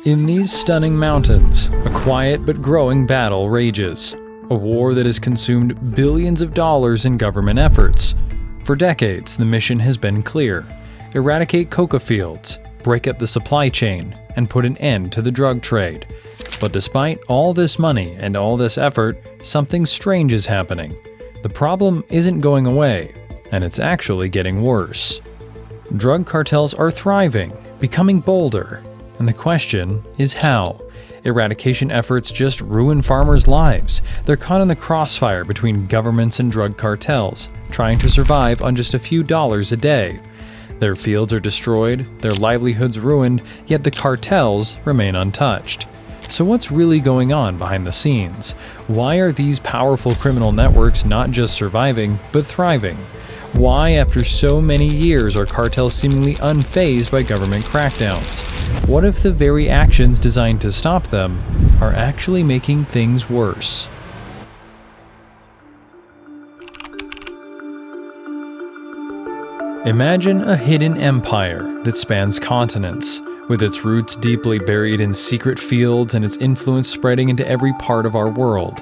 In these stunning mountains, a quiet but growing battle rages. A war that has consumed billions of dollars in government efforts. For decades, the mission has been clear: eradicate coca fields, break up the supply chain, and put an end to the drug trade. But despite all this money and all this effort, something strange is happening. The problem isn't going away, and it's actually getting worse. Drug cartels are thriving, becoming bolder, and the question is how? Eradication efforts just ruin farmers' lives. They're caught in the crossfire between governments and drug cartels, trying to survive on just a few dollars a day. Their fields are destroyed, their livelihoods ruined, yet the cartels remain untouched. So what's really going on behind the scenes? Why are these powerful criminal networks not just surviving, but thriving? Why, after so many years, are cartels seemingly unfazed by government crackdowns? What if the very actions designed to stop them are actually making things worse? Imagine a hidden empire that spans continents, with its roots deeply buried in secret fields and its influence spreading into every part of our world.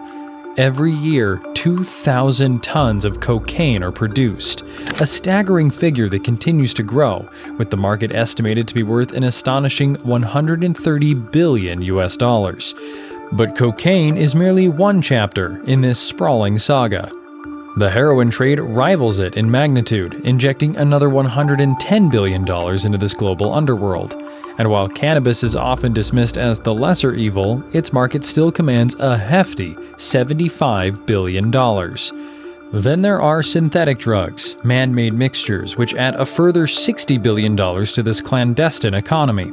Every year, 2,000 tons of cocaine are produced, a staggering figure that continues to grow, with the market estimated to be worth an astonishing $130 billion US. But cocaine is merely one chapter in this sprawling saga. The heroin trade rivals it in magnitude, injecting another $110 billion into this global underworld. And while cannabis is often dismissed as the lesser evil, its market still commands a hefty $75 billion. Then there are synthetic drugs, man-made mixtures, which add a further $60 billion to this clandestine economy.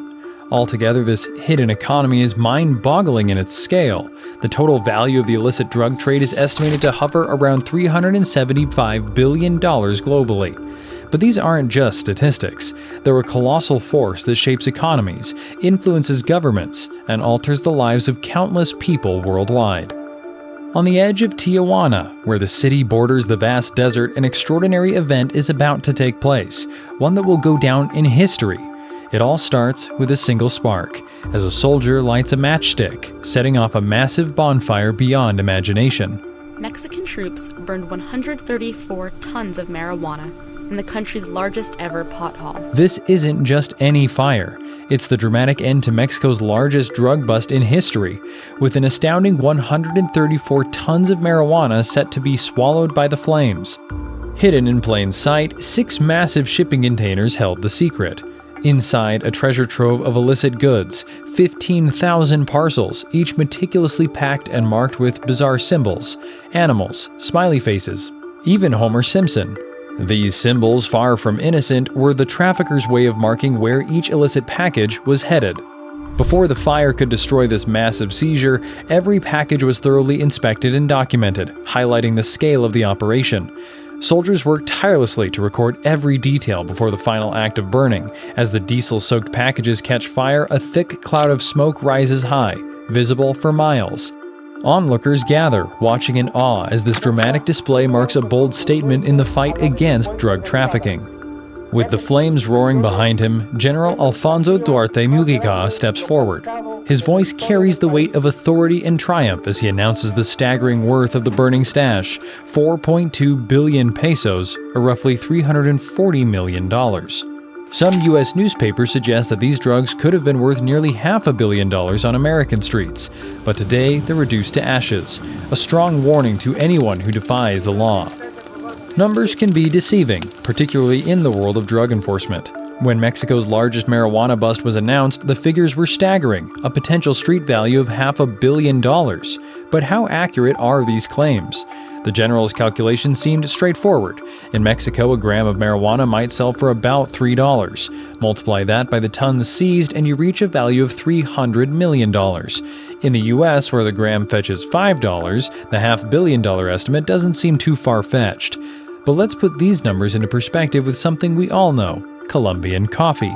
Altogether, this hidden economy is mind-boggling in its scale. The total value of the illicit drug trade is estimated to hover around $375 billion globally. But these aren't just statistics. They're a colossal force that shapes economies, influences governments, and alters the lives of countless people worldwide. On the edge of Tijuana, where the city borders the vast desert, an extraordinary event is about to take place, one that will go down in history. It all starts with a single spark, as a soldier lights a matchstick, setting off a massive bonfire beyond imagination. Mexican troops burned 134 tons of marijuana in the country's largest ever pothole. This isn't just any fire. It's the dramatic end to Mexico's largest drug bust in history, with an astounding 134 tons of marijuana set to be swallowed by the flames. Hidden in plain sight, 6 massive shipping containers held the secret. Inside, a treasure trove of illicit goods, 15,000 parcels, each meticulously packed and marked with bizarre symbols, animals, smiley faces, even Homer Simpson. These symbols, far from innocent, were the traffickers' way of marking where each illicit package was headed. Before the fire could destroy this massive seizure, every package was thoroughly inspected and documented, highlighting the scale of the operation. Soldiers worked tirelessly to record every detail before the final act of burning. As the diesel-soaked packages catch fire, a thick cloud of smoke rises high, visible for miles. Onlookers gather, watching in awe as this dramatic display marks a bold statement in the fight against drug trafficking. With the flames roaring behind him, General Alfonso Duarte Mujica steps forward. His voice carries the weight of authority and triumph as he announces the staggering worth of the burning stash, 4.2 billion pesos, or roughly $340 million. Some U.S. newspapers suggest that these drugs could have been worth nearly $500 million on American streets, but today they're reduced to ashes, a strong warning to anyone who defies the law. Numbers can be deceiving, particularly in the world of drug enforcement. When Mexico's largest marijuana bust was announced, the figures were staggering, a potential street value of $500 million. But how accurate are these claims? The general's calculation seemed straightforward. In Mexico, a gram of marijuana might sell for about $3. Multiply that by the tons seized and you reach a value of $300 million. In the US, where the gram fetches $5, the $500 million estimate doesn't seem too far-fetched. But let's put these numbers into perspective with something we all know: Colombian coffee.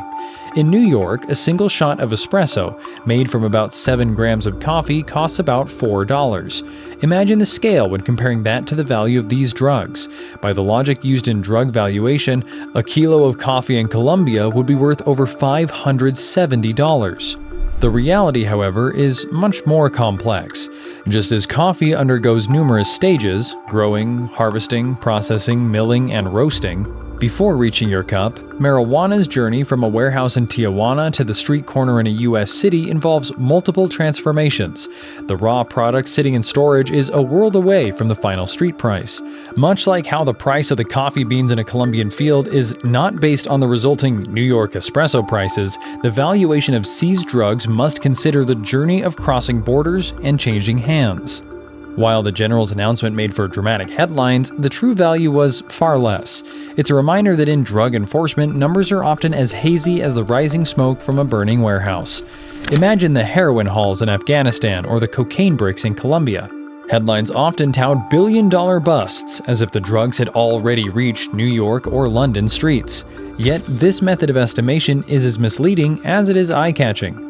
In New York, a single shot of espresso, made from about 7 grams of coffee, costs about $4. Imagine the scale when comparing that to the value of these drugs. By the logic used in drug valuation, a kilo of coffee in Colombia would be worth over $570. The reality, however, is much more complex. Just as coffee undergoes numerous stages, growing, harvesting, processing, milling, and roasting, before reaching your cup, marijuana's journey from a warehouse in Tijuana to the street corner in a US city involves multiple transformations. The raw product sitting in storage is a world away from the final street price. Much like how the price of the coffee beans in a Colombian field is not based on the resulting New York espresso prices, the valuation of seized drugs must consider the journey of crossing borders and changing hands. While the general's announcement made for dramatic headlines, the true value was far less. It's a reminder that in drug enforcement, numbers are often as hazy as the rising smoke from a burning warehouse. Imagine the heroin hauls in Afghanistan or the cocaine bricks in Colombia. Headlines often tout billion-dollar busts, as if the drugs had already reached New York or London streets. Yet this method of estimation is as misleading as it is eye-catching.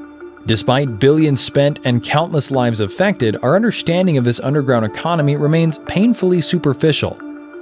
Despite billions spent and countless lives affected, our understanding of this underground economy remains painfully superficial.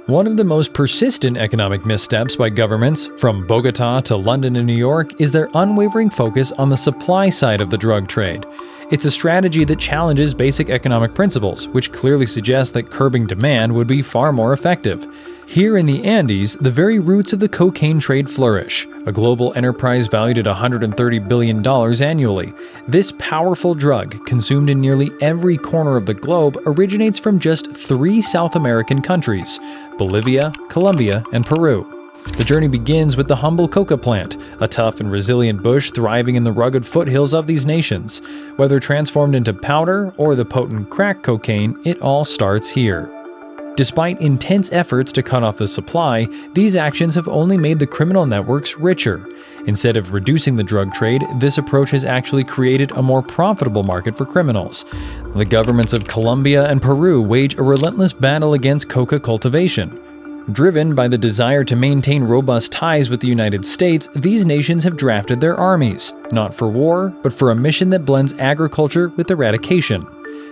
One of the most persistent economic missteps by governments, from Bogota to London and New York, is their unwavering focus on the supply side of the drug trade. It's a strategy that challenges basic economic principles, which clearly suggests that curbing demand would be far more effective. Here in the Andes, the very roots of the cocaine trade flourish, a global enterprise valued at $130 billion annually. This powerful drug, consumed in nearly every corner of the globe, originates from just 3 South American countries: Bolivia, Colombia, and Peru. The journey begins with the humble coca plant, a tough and resilient bush thriving in the rugged foothills of these nations. Whether transformed into powder or the potent crack cocaine, it all starts here. Despite intense efforts to cut off the supply, these actions have only made the criminal networks richer. Instead of reducing the drug trade, this approach has actually created a more profitable market for criminals. The governments of Colombia and Peru wage a relentless battle against coca cultivation. Driven by the desire to maintain robust ties with the United States, these nations have drafted their armies, not for war, but for a mission that blends agriculture with eradication.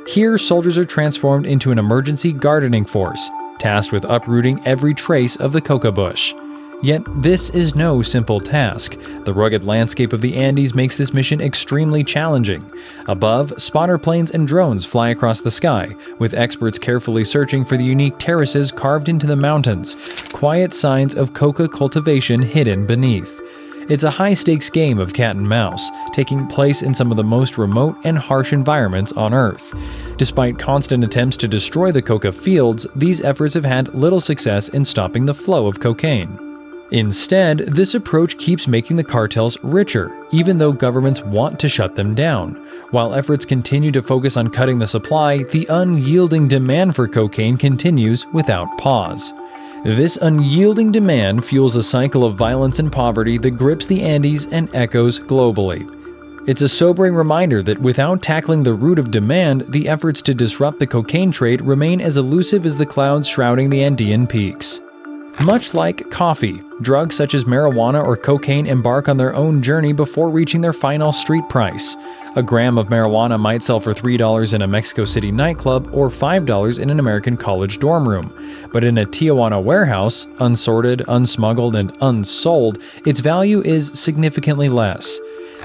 Here, soldiers are transformed into an emergency gardening force, tasked with uprooting every trace of the coca bush. Yet, this is no simple task. The rugged landscape of the Andes makes this mission extremely challenging. Above, spotter planes and drones fly across the sky, with experts carefully searching for the unique terraces carved into the mountains, quiet signs of coca cultivation hidden beneath. It's a high-stakes game of cat and mouse, taking place in some of the most remote and harsh environments on Earth. Despite constant attempts to destroy the coca fields, these efforts have had little success in stopping the flow of cocaine. Instead, this approach keeps making the cartels richer, even though governments want to shut them down. While efforts continue to focus on cutting the supply, the unyielding demand for cocaine continues without pause. This unyielding demand fuels a cycle of violence and poverty that grips the Andes and echoes globally. It's a sobering reminder that without tackling the root of demand, the efforts to disrupt the cocaine trade remain as elusive as the clouds shrouding the Andean peaks. Much like coffee, drugs such as marijuana or cocaine embark on their own journey before reaching their final street price. A gram of marijuana might sell for $3 in a Mexico City nightclub or $5 in an American college dorm room. But in a Tijuana warehouse, unsorted, unsmuggled, and unsold, its value is significantly less.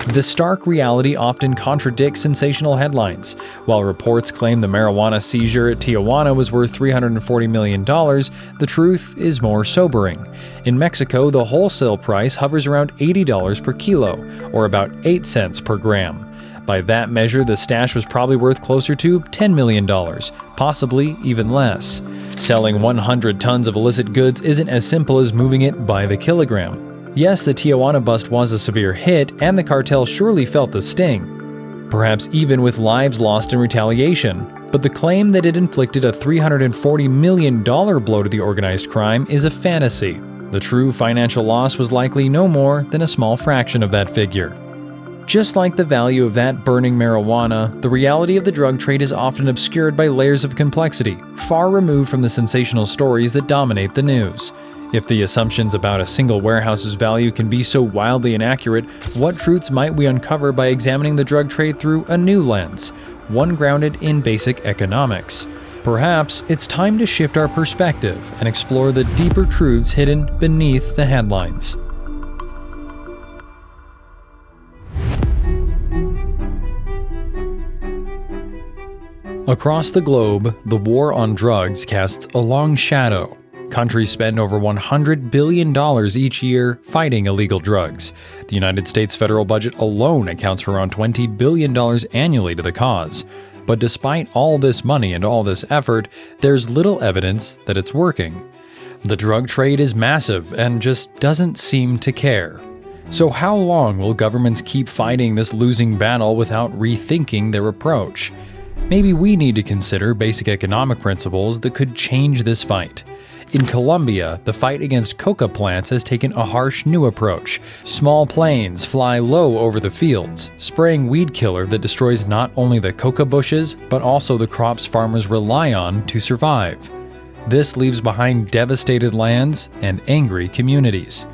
The stark reality often contradicts sensational headlines. While reports claim the marijuana seizure at Tijuana was worth $340 million, the truth is more sobering. In Mexico, the wholesale price hovers around $80 per kilo, or about 8 cents per gram. By that measure, the stash was probably worth closer to $10 million, possibly even less. Selling 100 tons of illicit goods isn't as simple as moving it by the kilogram. Yes, the Tijuana bust was a severe hit, and the cartel surely felt the sting, perhaps even with lives lost in retaliation. But the claim that it inflicted a $340 million blow to the organized crime is a fantasy. The true financial loss was likely no more than a small fraction of that figure. Just like the value of that burning marijuana, the reality of the drug trade is often obscured by layers of complexity, far removed from the sensational stories that dominate the news. If the assumptions about a single warehouse's value can be so wildly inaccurate, what truths might we uncover by examining the drug trade through a new lens, one grounded in basic economics? Perhaps it's time to shift our perspective and explore the deeper truths hidden beneath the headlines. Across the globe, the war on drugs casts a long shadow. Countries spend over $100 billion each year fighting illegal drugs. The United States federal budget alone accounts for around $20 billion annually to the cause. But despite all this money and all this effort, there's little evidence that it's working. The drug trade is massive and just doesn't seem to care. So how long will governments keep fighting this losing battle without rethinking their approach? Maybe we need to consider basic economic principles that could change this fight. In Colombia, the fight against coca plants has taken a harsh new approach. Small planes fly low over the fields, spraying weed killer that destroys not only the coca bushes, but also the crops farmers rely on to survive. This leaves behind devastated lands and angry communities.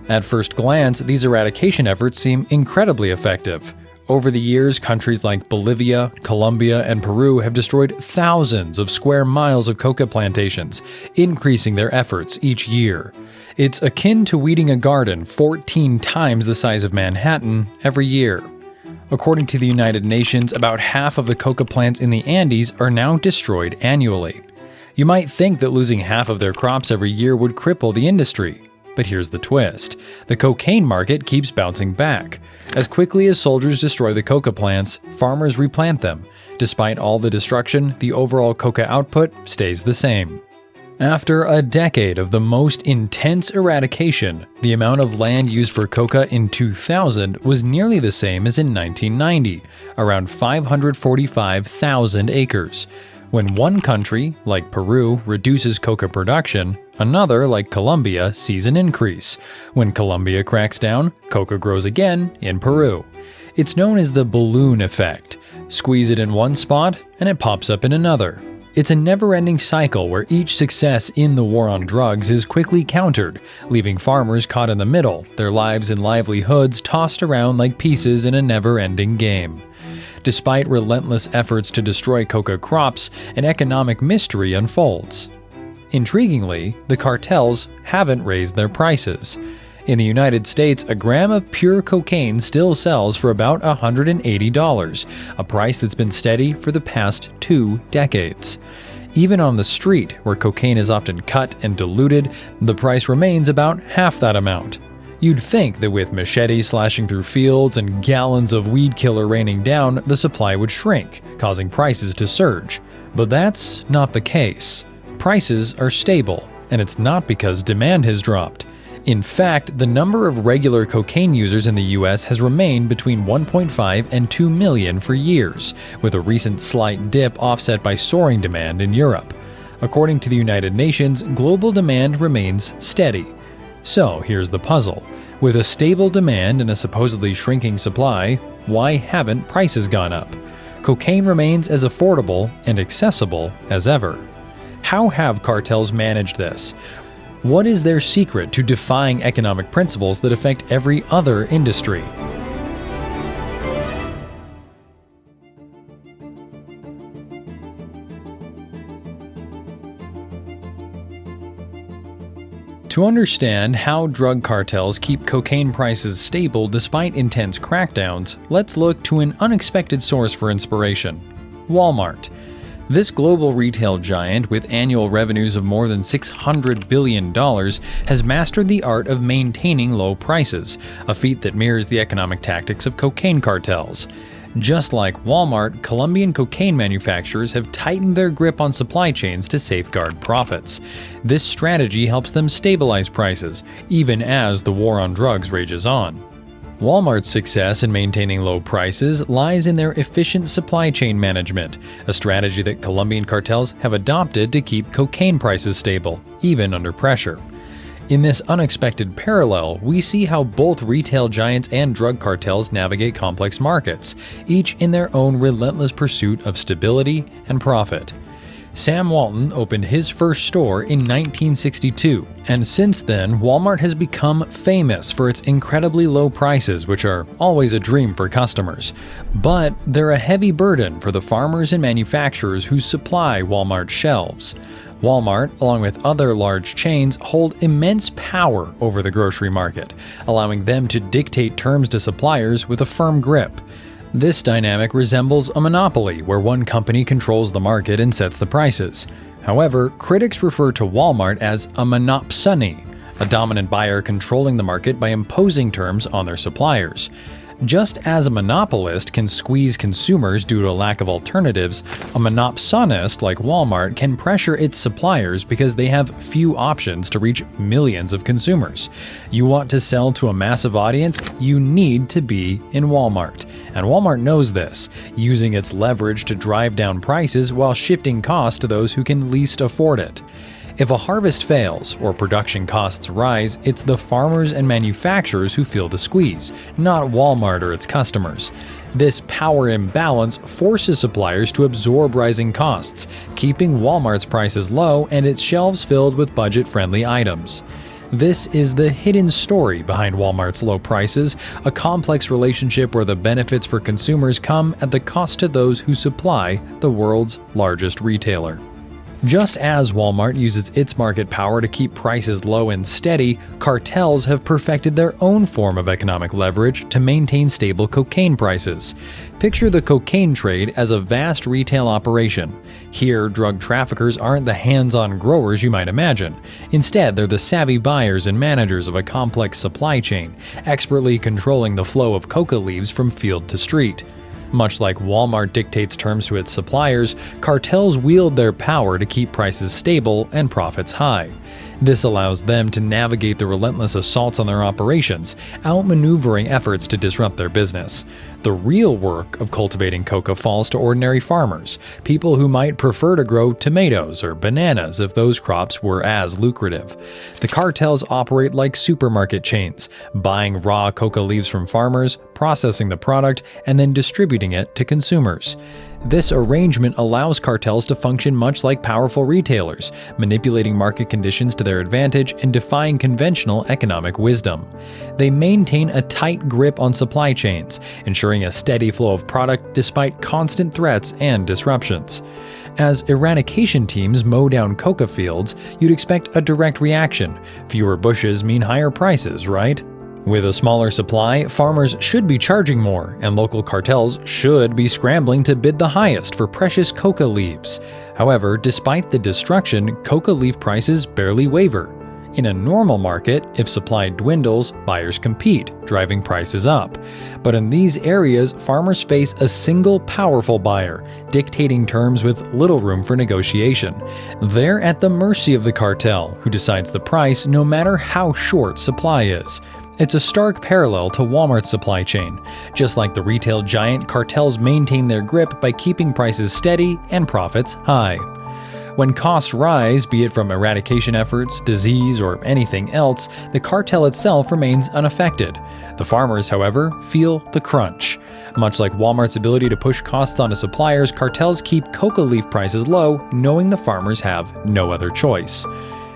At first glance, these eradication efforts seem incredibly effective. Over the years, countries like Bolivia, Colombia, and Peru have destroyed thousands of square miles of coca plantations, increasing their efforts each year. It's akin to weeding a garden 14 times the size of Manhattan every year. According to the United Nations, about half of the coca plants in the Andes are now destroyed annually. You might think that losing half of their crops every year would cripple the industry. But here's the twist. The cocaine market keeps bouncing back. As quickly as soldiers destroy the coca plants, farmers replant them. Despite all the destruction, the overall coca output stays the same. After a decade of the most intense eradication, the amount of land used for coca in 2000 was nearly the same as in 1990, around 545,000 acres. When one country, like Peru, reduces coca production, another, like Colombia, sees an increase. When Colombia cracks down, coca grows again in Peru. It's known as the balloon effect. Squeeze it in one spot, and it pops up in another. It's a never-ending cycle where each success in the war on drugs is quickly countered, leaving farmers caught in the middle, their lives and livelihoods tossed around like pieces in a never-ending game. Despite relentless efforts to destroy coca crops, an economic mystery unfolds. Intriguingly, the cartels haven't raised their prices. In the United States, a gram of pure cocaine still sells for about $180, a price that's been steady for the past 2 decades. Even on the street, where cocaine is often cut and diluted, the price remains about half that amount. You'd think that with machetes slashing through fields and gallons of weed killer raining down, the supply would shrink, causing prices to surge. But that's not the case. Prices are stable, and it's not because demand has dropped. In fact, the number of regular cocaine users in the US has remained between 1.5 and 2 million for years, with a recent slight dip offset by soaring demand in Europe. According to the United Nations, global demand remains steady. So here's the puzzle. With a stable demand and a supposedly shrinking supply, why haven't prices gone up? Cocaine remains as affordable and accessible as ever. How have cartels managed this? What is their secret to defying economic principles that affect every other industry? To understand how drug cartels keep cocaine prices stable despite intense crackdowns, let's look to an unexpected source for inspiration: Walmart. This global retail giant with annual revenues of more than $600 billion has mastered the art of maintaining low prices, a feat that mirrors the economic tactics of cocaine cartels. Just like Walmart, Colombian cocaine manufacturers have tightened their grip on supply chains to safeguard profits. This strategy helps them stabilize prices, even as the war on drugs rages on. Walmart's success in maintaining low prices lies in their efficient supply chain management, a strategy that Colombian cartels have adopted to keep cocaine prices stable, even under pressure. In this unexpected parallel, we see how both retail giants and drug cartels navigate complex markets, each in their own relentless pursuit of stability and profit. Sam Walton opened his first store in 1962, and since then, Walmart has become famous for its incredibly low prices, which are always a dream for customers. But they're a heavy burden for the farmers and manufacturers who supply Walmart's shelves. Walmart, along with other large chains, hold immense power over the grocery market, allowing them to dictate terms to suppliers with a firm grip. This dynamic resembles a monopoly where one company controls the market and sets the prices. However, critics refer to Walmart as a monopsony, a dominant buyer controlling the market by imposing terms on their suppliers. Just as a monopolist can squeeze consumers due to a lack of alternatives, a monopsonist like Walmart can pressure its suppliers because they have few options to reach millions of consumers. You want to sell to a massive audience, you need to be in Walmart. And Walmart knows this, using its leverage to drive down prices while shifting costs to those who can least afford it. If a harvest fails or production costs rise, it's the farmers and manufacturers who feel the squeeze, not Walmart or its customers. This power imbalance forces suppliers to absorb rising costs, keeping Walmart's prices low and its shelves filled with budget-friendly items. This is the hidden story behind Walmart's low prices, a complex relationship where the benefits for consumers come at the cost to those who supply the world's largest retailer. Just as Walmart uses its market power to keep prices low and steady, cartels have perfected their own form of economic leverage to maintain stable cocaine prices. Picture the cocaine trade as a vast retail operation. Here, drug traffickers aren't the hands-on growers you might imagine. Instead, they're the savvy buyers and managers of a complex supply chain, expertly controlling the flow of coca leaves from field to street. Much like Walmart dictates terms to its suppliers, cartels wield their power to keep prices stable and profits high. This allows them to navigate the relentless assaults on their operations, outmaneuvering efforts to disrupt their business. The real work of cultivating coca falls to ordinary farmers, people who might prefer to grow tomatoes or bananas if those crops were as lucrative. The cartels operate like supermarket chains, buying raw coca leaves from farmers, processing the product, and then distributing it to consumers. This arrangement allows cartels to function much like powerful retailers, manipulating market conditions to their advantage and defying conventional economic wisdom. They maintain a tight grip on supply chains, ensuring a steady flow of product despite constant threats and disruptions. As eradication teams mow down coca fields, you'd expect a direct reaction. Fewer bushes mean higher prices, right? With a smaller supply, farmers should be charging more, and local cartels should be scrambling to bid the highest for precious coca leaves. However, despite the destruction, coca leaf prices barely waver. In a normal market, if supply dwindles, buyers compete, driving prices up. But in these areas, farmers face a single powerful buyer, dictating terms with little room for negotiation. They're at the mercy of the cartel, who decides the price no matter how short supply is. It's a stark parallel to Walmart's supply chain. Just like the retail giant, cartels maintain their grip by keeping prices steady and profits high. When costs rise, be it from eradication efforts, disease, or anything else, the cartel itself remains unaffected. The farmers, however, feel the crunch. Much like Walmart's ability to push costs onto suppliers, cartels keep coca leaf prices low, knowing the farmers have no other choice.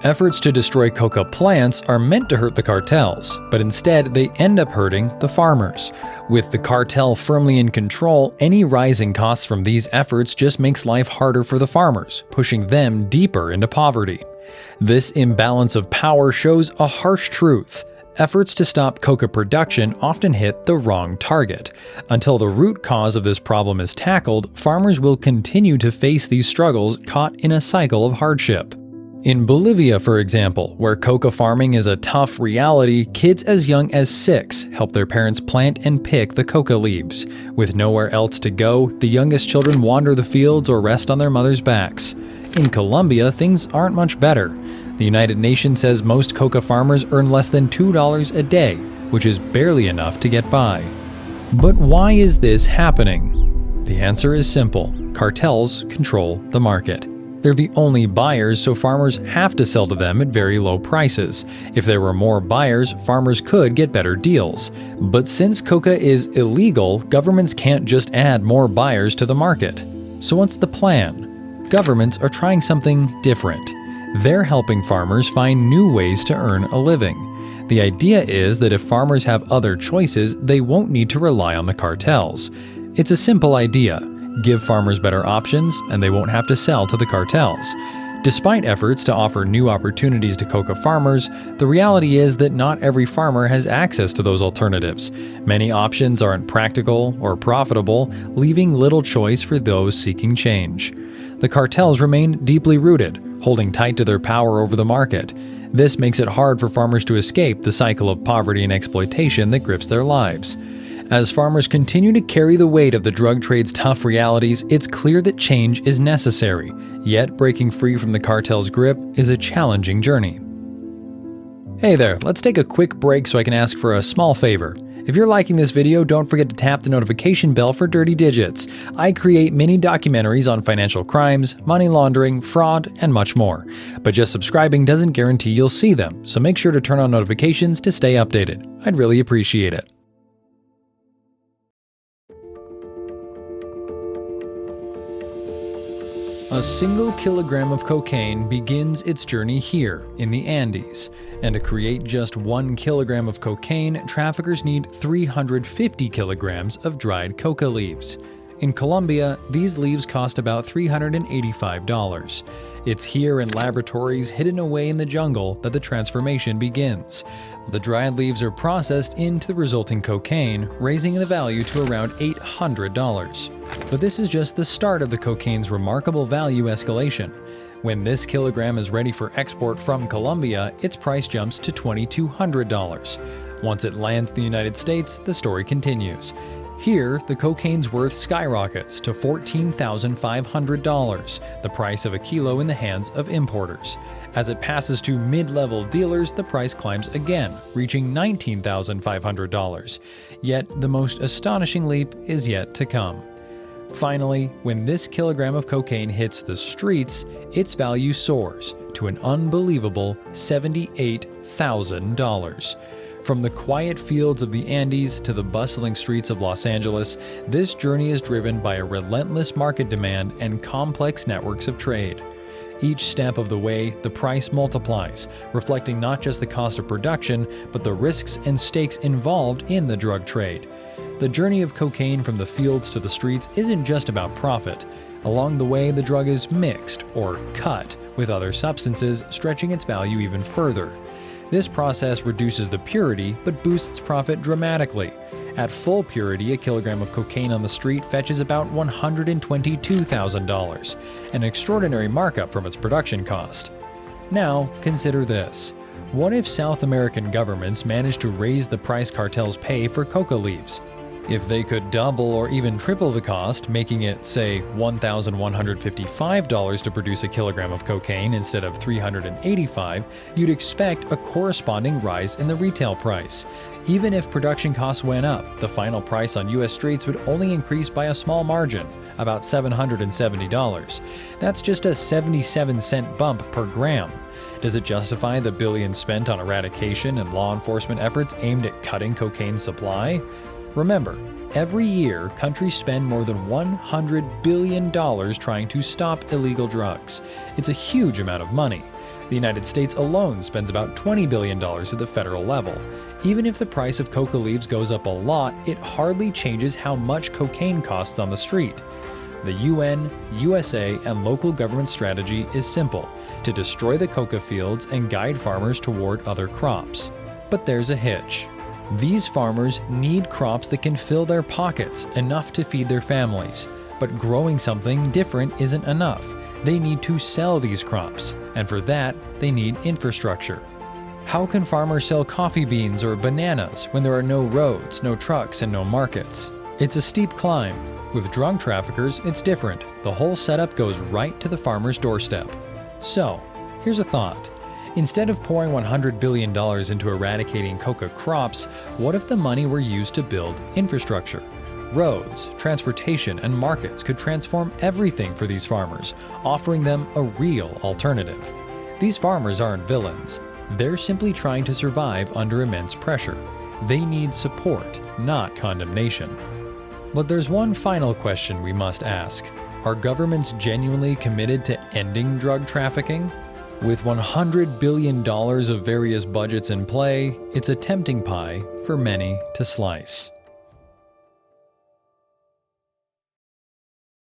Efforts to destroy coca plants are meant to hurt the cartels, but instead they end up hurting the farmers. With the cartel firmly in control, any rising costs from these efforts just makes life harder for the farmers, pushing them deeper into poverty. This imbalance of power shows a harsh truth. Efforts to stop coca production often hit the wrong target. Until the root cause of this problem is tackled, farmers will continue to face these struggles, caught in a cycle of hardship. In Bolivia, for example, where coca farming is a tough reality, kids as young as 6 help their parents plant and pick the coca leaves. With nowhere else to go, the youngest children wander the fields or rest on their mothers' backs. In Colombia, things aren't much better. The United Nations says most coca farmers earn less than $2 a day, which is barely enough to get by. But why is this happening? The answer is simple. Cartels control the market. They're the only buyers, so farmers have to sell to them at very low prices. If there were more buyers, farmers could get better deals. But since coca is illegal, governments can't just add more buyers to the market. So what's the plan? Governments are trying something different. They're helping farmers find new ways to earn a living. The idea is that if farmers have other choices, they won't need to rely on the cartels. It's a simple idea. Give farmers better options, and they won't have to sell to the cartels. Despite efforts to offer new opportunities to coca farmers, the reality is that not every farmer has access to those alternatives. Many options aren't practical or profitable, leaving little choice for those seeking change. The cartels remain deeply rooted, holding tight to their power over the market. This makes it hard for farmers to escape the cycle of poverty and exploitation that grips their lives. As farmers continue to carry the weight of the drug trade's tough realities, it's clear that change is necessary. Yet, breaking free from the cartel's grip is a challenging journey. Hey there, let's take a quick break so I can ask for a small favor. If you're liking this video, don't forget to tap the notification bell for Dirty Digits. I create mini documentaries on financial crimes, money laundering, fraud, and much more. But just subscribing doesn't guarantee you'll see them, so make sure to turn on notifications to stay updated. I'd really appreciate it. A single kilogram of cocaine begins its journey here in the Andes, and to create just 1 kilogram of cocaine, traffickers need 350 kilograms of dried coca leaves. In Colombia, these leaves cost about $385. It's here in laboratories hidden away in the jungle that the transformation begins. The dried leaves are processed into the resulting cocaine, raising the value to around $800. But this is just the start of the cocaine's remarkable value escalation. When this kilogram is ready for export from Colombia, its price jumps to $2,200. Once it lands in the United States, the story continues. Here, the cocaine's worth skyrockets to $14,500, the price of a kilo in the hands of importers. As it passes to mid-level dealers, the price climbs again, reaching $19,500. Yet, the most astonishing leap is yet to come. Finally, when this kilogram of cocaine hits the streets, its value soars to an unbelievable $78,000. From the quiet fields of the Andes to the bustling streets of Los Angeles, this journey is driven by a relentless market demand and complex networks of trade. Each step of the way, the price multiplies, reflecting not just the cost of production, but the risks and stakes involved in the drug trade. The journey of cocaine from the fields to the streets isn't just about profit. Along the way, the drug is mixed, or cut, with other substances, stretching its value even further. This process reduces the purity, but boosts profit dramatically. At full purity, a kilogram of cocaine on the street fetches about $122,000, an extraordinary markup from its production cost. Now, consider this. What if South American governments managed to raise the price cartels pay for coca leaves? If they could double or even triple the cost, making it, say, $1,155 to produce a kilogram of cocaine instead of $385, you'd expect a corresponding rise in the retail price. Even if production costs went up, the final price on U.S. streets would only increase by a small margin, about $770. That's just a 77-cent bump per gram. Does it justify the billions spent on eradication and law enforcement efforts aimed at cutting cocaine supply? Remember, every year, countries spend more than $100 billion trying to stop illegal drugs. It's a huge amount of money. The United States alone spends about $20 billion at the federal level. Even if the price of coca leaves goes up a lot, it hardly changes how much cocaine costs on the street. The UN, USA, and local government strategy is simple: to destroy the coca fields and guide farmers toward other crops. But there's a hitch. These farmers need crops that can fill their pockets, enough to feed their families. But growing something different isn't enough. They need to sell these crops, and for that, they need infrastructure. How can farmers sell coffee beans or bananas when there are no roads, no trucks, and no markets? It's a steep climb. With drug traffickers, it's different. The whole setup goes right to the farmer's doorstep. So, here's a thought. Instead of pouring $100 billion into eradicating coca crops, what if the money were used to build infrastructure? Roads, transportation, and markets could transform everything for these farmers, offering them a real alternative. These farmers aren't villains. They're simply trying to survive under immense pressure. They need support, not condemnation. But there's one final question we must ask. Are governments genuinely committed to ending drug trafficking? With $100 billion of various budgets in play, it's a tempting pie for many to slice.